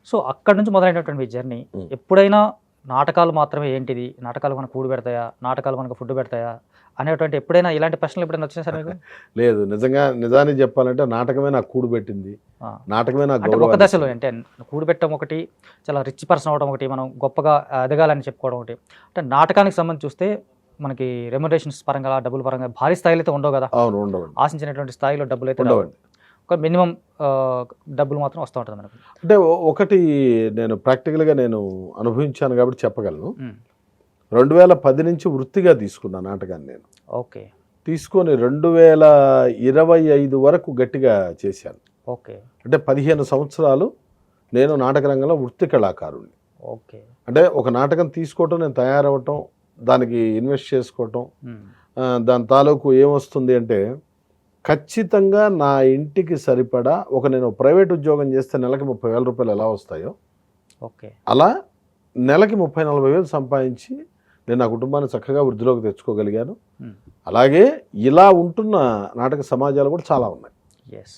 So అక్కడి నుంచి మొదలైనటువంటి మీ జర్నీ ఎప్పుడైనా నాటకాలు మాత్రమే ఏంటిది, నాటకాలు మనకు కూడు పెడతాయా, నాటకాలు మనకు ఫుడ్ పెడతాయా అనేటువంటి ఎప్పుడైనా ఇలాంటి ప్రశ్నలు ఎప్పుడైనా వచ్చినాయి సార్ మీకు? లేదు, నిజానికి చెప్పాలంటే నాటకమే నాకు కూడు పెట్టింది, నాటకమే నాకు అంటే ఒక గౌరవం. దశలో అంటే కూడు పెట్టడం ఒకటి, చాలా రిచ్ పర్సన్ అవ్వడం ఒకటి, మనం గొప్పగా ఎదగాలని చెప్పుకోవడం ఒకటి. అంటే నాటకానికి సంబంధించి చూస్తే మనకి రెమ్యునరేషన్స్ పరంగా, డబ్బుల పరంగా భారీ స్థాయిలో అయితే ఉండవు కదా, అవును, ఉండవండి, ఆశించినటువంటి స్థాయిలో డబ్బులు అయితే ఉండవండి. ఒక మినిమం డబ్బులు మాత్రం వస్తూ ఉంటుంది మనకు. అంటే ఒకటి నేను ప్రాక్టికల్గా నేను అనుభవించాను కాబట్టి చెప్పగలను. 2010 నుంచి వృత్తిగా తీసుకున్నా నాటకాన్ని నేను. ఓకే. తీసుకొని 2025 వరకు గట్టిగా చేశాను. ఓకే. అంటే 15 సంవత్సరాలు నేను నాటక రంగంలో వృత్తి కళాకారుణ్ణి. ఓకే. అంటే ఒక నాటకం తీసుకోవటం, నేను తయారవటం, దానికి ఇన్వెస్ట్ చేసుకోవటం, దాని తాలూకు ఏమొస్తుంది అంటే ఖచ్చితంగా నా ఇంటికి సరిపడా నేను ప్రైవేట్ ఉద్యోగం చేస్తే నెలకి 30,000 రూపాయలు ఎలా వస్తాయో, ఓకే, అలా నెలకి 30-40 వేలు సంపాదించి నేను నా కుటుంబాన్ని చక్కగా వృద్ధిలోకి తెచ్చుకోగలిగాను. అలాగే ఇలా ఉంటున్న నాటక సమాజాలు కూడా చాలా ఉన్నాయి. ఎస్.